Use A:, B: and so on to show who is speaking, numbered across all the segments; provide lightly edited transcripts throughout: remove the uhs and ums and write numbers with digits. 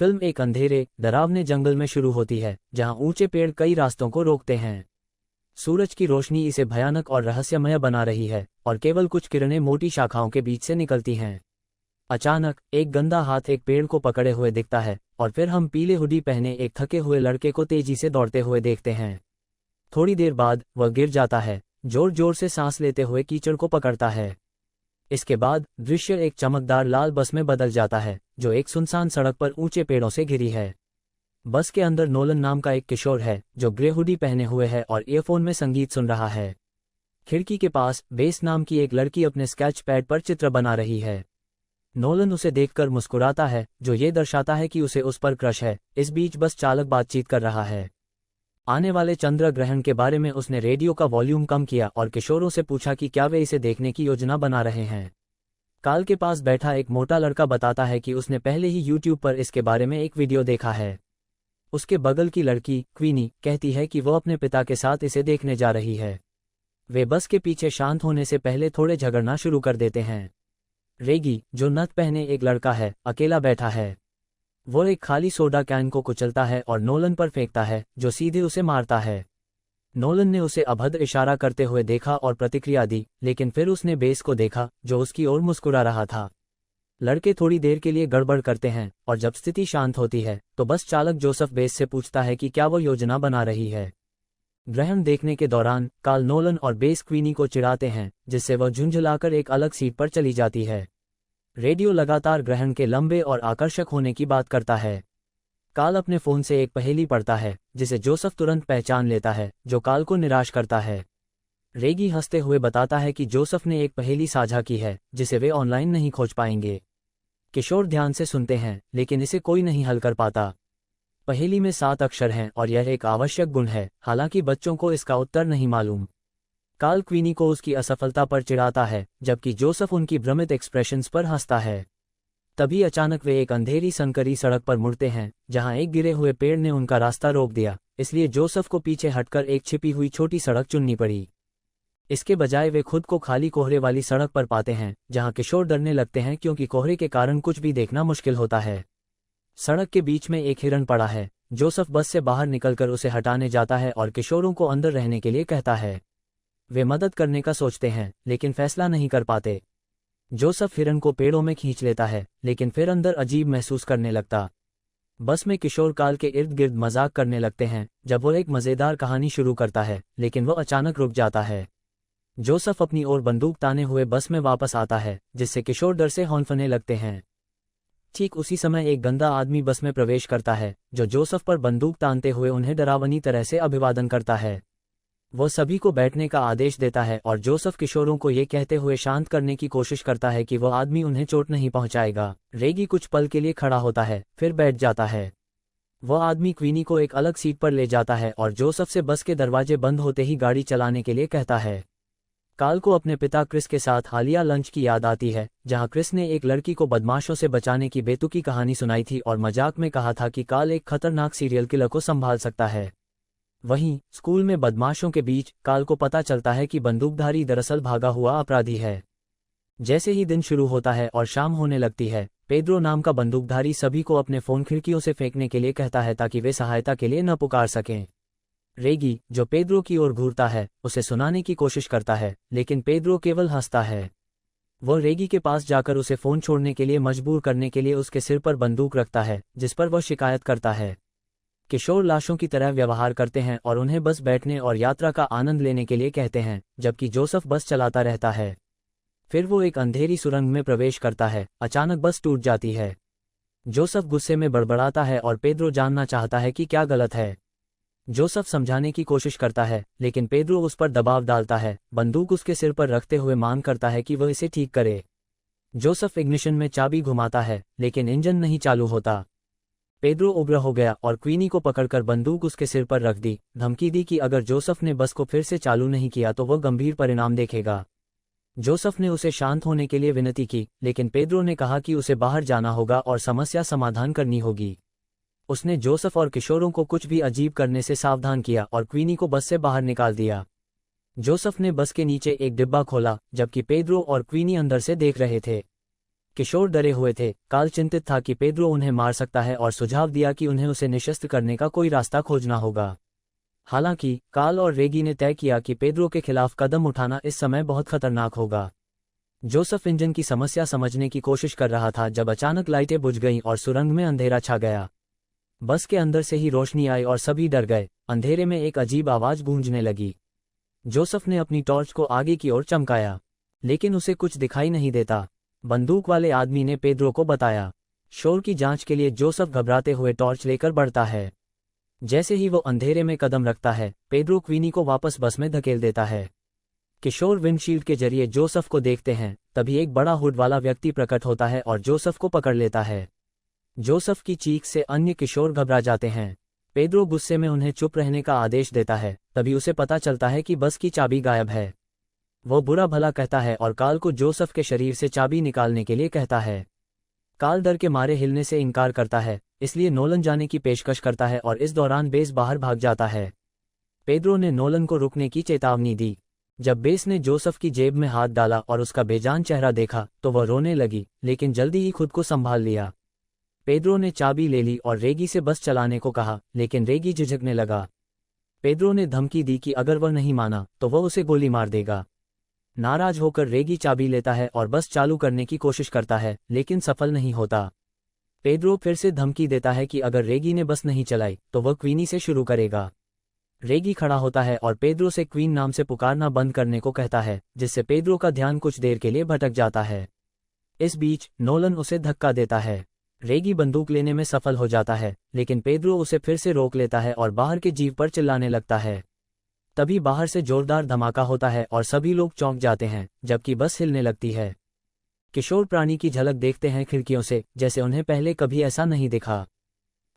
A: Film एक अंधेरे डरावने जंगल में शुरू होती है जहां ऊंचे पेड़ कई रास्तों को रोकते हैं। सूरज की रोशनी इसे भयानक और रहस्यमय बना रही है और केवल कुछ किरणें मोटी शाखाओं के बीच से निकलती हैं। अचानक एक गंदा हाथ एक पेड़ को पकड़े हुए दिखता है और फिर हम पीले हुडी पहने एक थके हुए लड़के को तेजी से दौड़ते हुए देखते हैं। थोड़ी देर बाद वह गिर जाता है, जोर जोर से सांस लेते हुए कीचड़ को पकड़ता है। इसके बाद दृश्य एक चमकदार लाल बस में बदल जाता है जो एक सुनसान सड़क पर ऊंचे पेड़ों से घिरी है। बस के अंदर नोलन नाम का एक किशोर है जो ग्रे हुडी पहने हुए है और ईयरफोन में संगीत सुन रहा है। खिड़की के पास बेस नाम की एक लड़की अपने स्केच पैड पर चित्र बना रही है। नोलन उसे देखकर मुस्कुराता है जो ये दर्शाता है कि उसे उस पर क्रश है। इस बीच बस चालक बातचीत कर रहा है। आने वाले चंद्र ग्रहण के बारे में उसने रेडियो का वॉल्यूम कम किया और किशोरों से पूछा कि क्या वे इसे देखने की योजना बना रहे हैं। काल के पास बैठा एक मोटा लड़का बताता है कि उसने पहले ही यूट्यूब पर इसके बारे में एक वीडियो देखा है। उसके बगल की लड़की क्वीनी कहती है कि वो अपने पिता के साथ इसे देखने जा रही है। वे बस के पीछे शांत होने से पहले थोड़े झगड़ना शुरू कर देते हैं। रेगी, जो नथ पहने एक लड़का है, अकेला बैठा है। वो एक खाली सोडा कैन को कुचलता है और नोलन पर फेंकता है जो सीधे उसे मारता है। नोलन ने उसे अभद्र इशारा करते हुए देखा और प्रतिक्रिया दी, लेकिन फिर उसने बेस को देखा जो उसकी ओर मुस्कुरा रहा था। लड़के थोड़ी देर के लिए गड़बड़ करते हैं और जब स्थिति शांत होती है तो बस चालक जोसेफ बेस से पूछता है कि क्या वो योजना बना रही है। ग्रहण देखने के दौरान काल नोलन और बेस क्वीनी को चिढ़ाते हैं जिससे वह झुंझलाकर एक अलग सीट पर चली जाती है। रेडियो लगातार ग्रहण के लंबे और आकर्षक होने की बात करता है। काल अपने फोन से एक पहेली पढ़ता है जिसे जोसेफ तुरंत पहचान लेता है जो काल को निराश करता है। रेगी हंसते हुए बताता है कि जोसेफ ने एक पहेली साझा की है जिसे वे ऑनलाइन नहीं खोज पाएंगे। किशोर ध्यान से सुनते हैं लेकिन इसे कोई नहीं हल कर पाता। पहेली में 7 अक्षर हैं और यह एक आवश्यक गुण है, हालांकि बच्चों को इसका उत्तर नहीं मालूम। काल क्वीनी को उसकी असफलता पर चिढ़ाता है जबकि जोसेफ उनकी भ्रमित एक्सप्रेशंस पर हंसता है। तभी अचानक वे एक अंधेरी संकरी सड़क पर मुड़ते हैं जहां एक गिरे हुए पेड़ ने उनका रास्ता रोक दिया, इसलिए जोसेफ को पीछे हटकर एक छिपी हुई छोटी सड़क चुननी पड़ी। इसके बजाय वे खुद को खाली कोहरे वाली सड़क पर पाते हैं जहां किशोर डरने लगते हैं क्योंकि कोहरे के कारण कुछ भी देखना मुश्किल होता है। सड़क के बीच में एक हिरन पड़ा है। जोसेफ बस से बाहर निकलकर उसे हटाने जाता है और किशोरों को अंदर रहने के लिए कहता है। वे मदद करने का सोचते हैं लेकिन फैसला नहीं कर पाते। जोसेफ हिरन को पेड़ों में खींच लेता है लेकिन फिर अंदर अजीब महसूस करने लगता। बस में किशोर काल के इर्द गिर्द मजाक करने लगते हैं जब वो एक मजेदार कहानी शुरू करता है, लेकिन वो अचानक रुक जाता है। जोसेफ अपनी ओर बंदूक ताने हुए बस में वापस आता है जिससे किशोर डर से हौंफने लगते हैं। ठीक उसी समय एक गंदा आदमी बस में प्रवेश करता है जो जोसेफ पर बंदूक तानते हुए उन्हें डरावनी तरह से अभिवादन करता है। वो सभी को बैठने का आदेश देता है और जोसेफ किशोरों को ये कहते हुए शांत करने की कोशिश करता है कि वो आदमी उन्हें चोट नहीं पहुंचाएगा। रेगी कुछ पल के लिए खड़ा होता है फिर बैठ जाता है। वो आदमी क्वीनी को एक अलग सीट पर ले जाता है और जोसेफ से बस के दरवाजे बंद होते ही गाड़ी चलाने के लिए कहता है। काल को अपने पिता क्रिस के साथ हालिया लंच की याद आती है जहां क्रिस ने एक लड़की को बदमाशों से बचाने की बेतुकी कहानी सुनाई थी और मजाक में कहा था कि काल एक खतरनाक सीरियल किलर को संभाल सकता है। वहीं स्कूल में बदमाशों के बीच काल को पता चलता है कि बंदूकधारी दरअसल भागा हुआ अपराधी है। जैसे ही दिन शुरू होता है और शाम होने लगती है, पेड्रो नाम का बंदूकधारी सभी को अपने फोन खिड़कियों से फेंकने के लिए कहता है ताकि वे सहायता के लिए न पुकार सकें। रेगी, जो पेड्रो की ओर घूरता है, उसे सुनाने की कोशिश करता है लेकिन पेड्रो केवल हंसता है। वो रेगी के पास जाकर उसे फोन छोड़ने के लिए मजबूर करने के लिए उसके सिर पर बंदूक रखता है जिस पर वह शिकायत करता है। किशोर लाशों की तरह व्यवहार करते हैं और उन्हें बस बैठने और यात्रा का आनंद लेने के लिए कहते हैं, जबकि जोसेफ बस चलाता रहता है। फिर वो एक अंधेरी सुरंग में प्रवेश करता है। अचानक बस टूट जाती है। जोसेफ गुस्से में बड़बड़ाता है और पेड्रो जानना चाहता है कि क्या गलत है। जोसेफ समझाने की कोशिश करता है लेकिन पेड्रो उस पर दबाव डालता है, बंदूक उसके सिर पर रखते हुए मांग करता है कि वह इसे ठीक करे। जोसेफ इग्निशन में चाबी घुमाता है लेकिन इंजन नहीं चालू होता। पेड्रो उग्र हो गया और क्वीनी को पकड़कर बंदूक उसके सिर पर रख दी, धमकी दी कि अगर जोसेफ ने बस को फिर से चालू नहीं किया तो वह गंभीर परिणाम देखेगा। जोसेफ ने उसे शांत होने के लिए विनती की लेकिन पेड्रो ने कहा कि उसे बाहर जाना होगा और समस्या समाधान करनी होगी। उसने जोसेफ और किशोरों को कुछ भी अजीब करने से सावधान किया और क्वीनी को बस से बाहर निकाल दिया। जोसेफ ने बस के नीचे एक डिब्बा खोला जबकि पेड्रो और क्वीनी अंदर से देख रहे थे। किशोर डरे हुए थे। काल चिंतित था कि पेड्रो उन्हें मार सकता है और सुझाव दिया कि उन्हें उसे निशस्त्र करने का कोई रास्ता खोजना होगा। हालांकि काल और रेगी ने तय किया कि पेड्रो के खिलाफ कदम उठाना इस समय बहुत खतरनाक होगा। जोसेफ इंजन की समस्या समझने की कोशिश कर रहा था जब अचानक लाइटें बुझ गईं और सुरंग में अंधेरा छा गया। बस के अंदर से ही रोशनी आई और सभी डर गए। अंधेरे में एक अजीब आवाज गूंजने लगी। जोसेफ ने अपनी टॉर्च को आगे की ओर चमकाया, लेकिन उसे कुछ दिखाई नहीं देता। बंदूक वाले आदमी ने पेड्रो को बताया। शोर की जांच के लिए जोसेफ घबराते हुए टॉर्च लेकर बढ़ता है। जैसे ही वो अंधेरे में कदम रखता है, पेड्रो क्वीनी को वापस बस में धकेल देता है। किशोर विंडशील्ड के जरिए जोसेफ को देखते हैं, तभी एक बड़ा हुड वाला व्यक्ति प्रकट होता है और जोसेफ को पकड़ लेता है। जोसेफ की चीख से अन्य किशोर घबरा जाते हैं। पेड्रो गुस्से में उन्हें चुप रहने का आदेश देता है। तभी उसे पता चलता है कि बस की चाबी गायब है। वो बुरा भला कहता है और काल को जोसेफ के शरीर से चाबी निकालने के लिए कहता है। काल डर के मारे हिलने से इनकार करता है, इसलिए नोलन जाने की पेशकश करता है और इस दौरान बेस बाहर भाग जाता है। पेड्रो ने नोलन को रुकने की चेतावनी दी। जब बेस ने जोसेफ की जेब में हाथ डाला और उसका बेजान चेहरा देखा तो वह रोने लगी, लेकिन जल्दी ही खुद को संभाल लिया। पेड्रो ने चाबी ले ली और रेगी से बस चलाने को कहा, लेकिन रेगी झिझकने लगा। पेड्रो ने धमकी दी कि अगर वह नहीं माना तो वह उसे गोली मार देगा। नाराज होकर रेगी चाबी लेता है और बस चालू करने की कोशिश करता है, लेकिन सफल नहीं होता। पेड्रो फिर से धमकी देता है कि अगर रेगी ने बस नहीं चलाई तो वह क्वीनी से शुरू करेगा। रेगी खड़ा होता है और पेड्रो से क्वीन नाम से पुकारना बंद करने को कहता है, जिससे पेड्रो का ध्यान कुछ देर के लिए भटक जाता है। इस बीच नोलन उसे धक्का देता है। रेगी बंदूक लेने में सफल हो जाता है, लेकिन पेड्रो उसे फिर से रोक लेता है और बाहर के जीव पर चिल्लाने लगता है। तभी बाहर से जोरदार धमाका होता है और सभी लोग चौंक जाते हैं, जबकि बस हिलने लगती है। किशोर प्राणी की झलक देखते हैं खिड़कियों से, जैसे उन्हें पहले कभी ऐसा नहीं दिखा।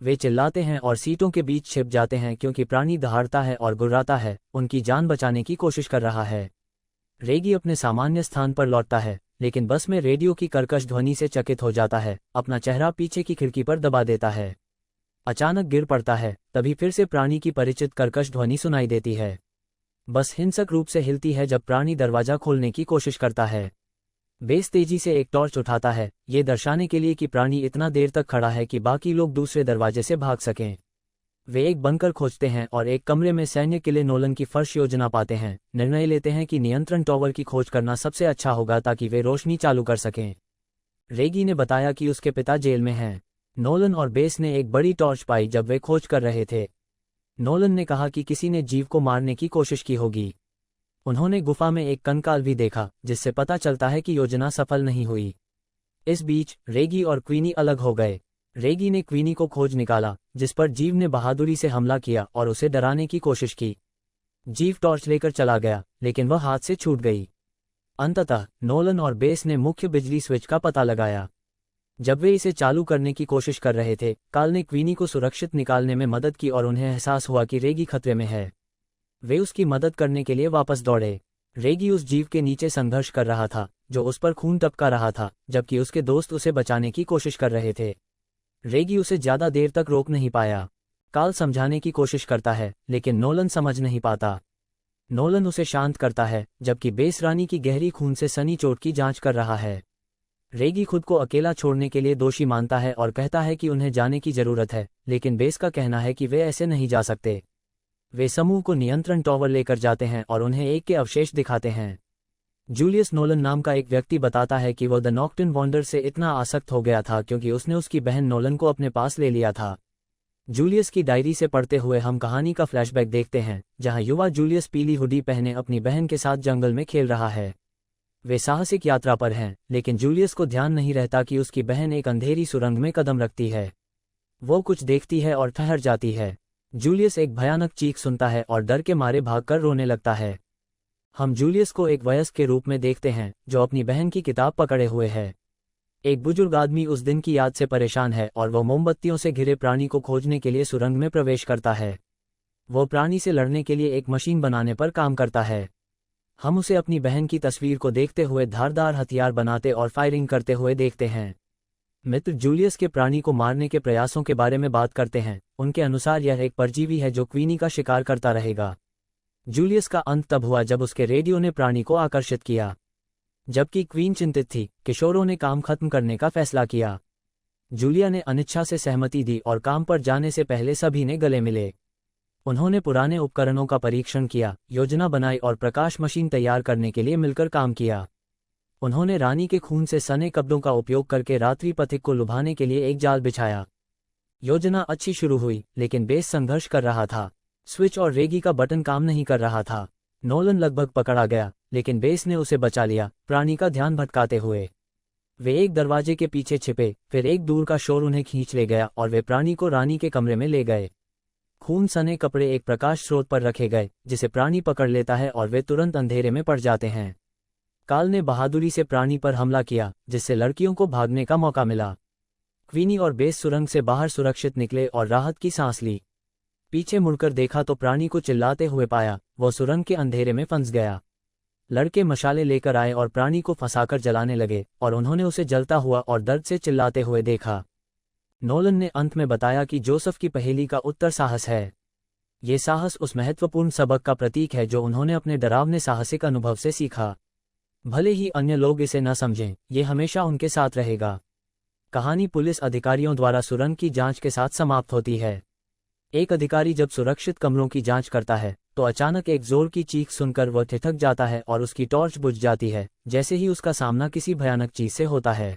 A: वे चिल्लाते हैं और सीटों के बीच छिप जाते हैं क्योंकि प्राणी दहाड़ता है और गुर्राता है, उनकी जान बचाने की कोशिश कर रहा है। रेगी अपने सामान्य स्थान पर लौटता है, लेकिन बस में रेडियो की कर्कश ध्वनि से चकित हो जाता है। अपना चेहरा पीछे की खिड़की पर दबा देता है। अचानक गिर पड़ता है, तभी फिर से प्राणी की परिचित कर्कश ध्वनि सुनाई देती है। बस हिंसक रूप से हिलती है जब प्राणी दरवाजा खोलने की कोशिश करता है। बेस तेजी से एक टॉर्च उठाता है, ये दर्शाने के लिए कि प्राणी इतना देर तक खड़ा है कि बाकी लोग दूसरे दरवाजे से भाग सकें। वे एक बंकर खोजते हैं और एक कमरे में सैन्य किले नोलन की फर्श योजना पाते हैं। निर्णय लेते हैं कि नियंत्रण टॉवर की खोज करना सबसे अच्छा होगा ताकि वे रोशनी चालू कर सकें। रेगी ने बताया कि उसके पिता जेल में हैं। नोलन और बेस ने एक बड़ी टॉर्च पाई जब वे खोज कर रहे थे। नोलन ने कहा कि किसी ने जीव को मारने की कोशिश की होगी। उन्होंने गुफा में एक कंकाल भी देखा, जिससे पता चलता है कि योजना सफल नहीं हुई। इस बीच रेगी और क्वीनी अलग हो गए। रेगी ने क्वीनी को खोज निकाला, जिस पर जीव ने बहादुरी से हमला किया और उसे डराने की कोशिश की। जीव टॉर्च लेकर चला गया, लेकिन वह हाथ से छूट गई। अंततः नोलन और बेस ने मुख्य बिजली स्विच का पता लगाया। जब वे इसे चालू करने की कोशिश कर रहे थे, काल ने क्वीनी को सुरक्षित निकालने में मदद की और उन्हें एहसास हुआ कि रेगी खतरे में है। वे उसकी मदद करने के लिए वापस दौड़े। रेगी उस जीव के नीचे संघर्ष कर रहा था, जो उस पर खून टपका रहा था, जबकि उसके दोस्त उसे बचाने की कोशिश कर रहे थे। रेगी उसे ज्यादा देर तक रोक नहीं पाया। काल समझाने की कोशिश करता है, लेकिन नोलन समझ नहीं पाता। नोलन उसे शांत करता है, जबकि बेस रानी की गहरी खून से सनी चोट की जांच कर रहा है। रेगी खुद को अकेला छोड़ने के लिए दोषी मानता है और कहता है कि उन्हें जाने की जरूरत है, लेकिन बेस का कहना है कि वे ऐसे नहीं जा सकते। वे समूह को नियंत्रण टॉवर लेकर जाते हैं और उन्हें एक के अवशेष दिखाते हैं। जूलियस नोलन नाम का एक व्यक्ति बताता है कि वो द नॉक्टर्न वॉन्डर से इतना आसक्त हो गया था क्योंकि उसने उसकी बहन नोलन को अपने पास ले लिया था। जूलियस की डायरी से पढ़ते हुए हम कहानी का फ्लैशबैक देखते हैं, जहां युवा जूलियस पीली हुडी पहने अपनी बहन के साथ जंगल में खेल रहा है। वे साहसिक यात्रा पर हैं, लेकिन जूलियस को ध्यान नहीं रहता कि उसकी बहन एक अंधेरी सुरंग में कदम रखती है। वो कुछ देखती है और ठहर जाती है। जूलियस एक भयानक चीख सुनता है और डर के मारे भागकर रोने लगता है। हम जूलियस को एक वयस्क के रूप में देखते हैं, जो अपनी बहन की किताब पकड़े हुए है। एक बुजुर्ग आदमी उस दिन की याद से परेशान है और वो मोमबत्तियों से घिरे प्राणी को खोजने के लिए सुरंग में प्रवेश करता है। वो प्राणी से लड़ने के लिए एक मशीन बनाने पर काम करता है। हम उसे अपनी बहन की तस्वीर को देखते हुए धारदार हथियार बनाते और फायरिंग करते हुए देखते हैं। मित्र जूलियस के प्राणी को मारने के प्रयासों के बारे में बात करते हैं। उनके अनुसार यह एक परजीवी है जो क्वीनी का शिकार करता रहेगा। जूलियस का अंत तब हुआ जब उसके रेडियो ने प्राणी को आकर्षित किया। जबकि क्वीन चिंतित थी, किशोरों ने काम खत्म करने का फैसला किया। जूलिया ने अनिच्छा से सहमति दी और काम पर जाने से पहले सभी ने गले मिले। उन्होंने पुराने उपकरणों का परीक्षण किया, योजना बनाई और प्रकाश मशीन तैयार करने के लिए मिलकर काम किया। उन्होंने रानी के खून से सने कपड़ों का उपयोग करके रात्रि पथिक को लुभाने के लिए एक जाल बिछाया। योजना अच्छी शुरू हुई, लेकिन बेस संघर्ष कर रहा था। स्विच और रेगी का बटन काम नहीं कर रहा था। नोलन लगभग पकड़ा गया, लेकिन बेस ने उसे बचा लिया, प्राणी का ध्यान भटकाते हुए। वे एक दरवाजे के पीछे छिपे, फिर एक दूर का शोर उन्हें खींच ले गया और वे प्राणी को रानी के कमरे में ले गए। खून सने कपड़े एक प्रकाश स्रोत पर रखे गए, जिसे प्राणी पकड़ लेता है और वे तुरंत अंधेरे में पड़ जाते हैं। काल ने बहादुरी से प्राणी पर हमला किया, जिससे लड़कियों को भागने का मौका मिला। क्वीनी और बेस सुरंग से बाहर सुरक्षित निकले और राहत की सांस ली। पीछे मुड़कर देखा तो प्राणी को चिल्लाते हुए पाया, वो सुरंग के अंधेरे में फंस गया। लड़के मशाले लेकर आए और प्राणी को फंसाकर जलाने लगे, और उन्होंने उसे जलता हुआ और दर्द से चिल्लाते हुए देखा। नोलन ने अंत में बताया कि जोसेफ की पहेली का उत्तर साहस है। ये साहस उस महत्वपूर्ण सबक का प्रतीक है जो उन्होंने अपने डरावने साहसिक अनुभव से सीखा। भले ही अन्य लोग इसे न समझें, ये हमेशा उनके साथ रहेगा। कहानी पुलिस अधिकारियों द्वारा सुरंग की जांच के साथ समाप्त होती है। एक अधिकारी जब सुरक्षित कमरों की जांच करता है तो अचानक एक जोर की चीख सुनकर वह ठिठक जाता है और उसकी टॉर्च बुझ जाती है, जैसे ही उसका सामना किसी भयानक चीज से होता है।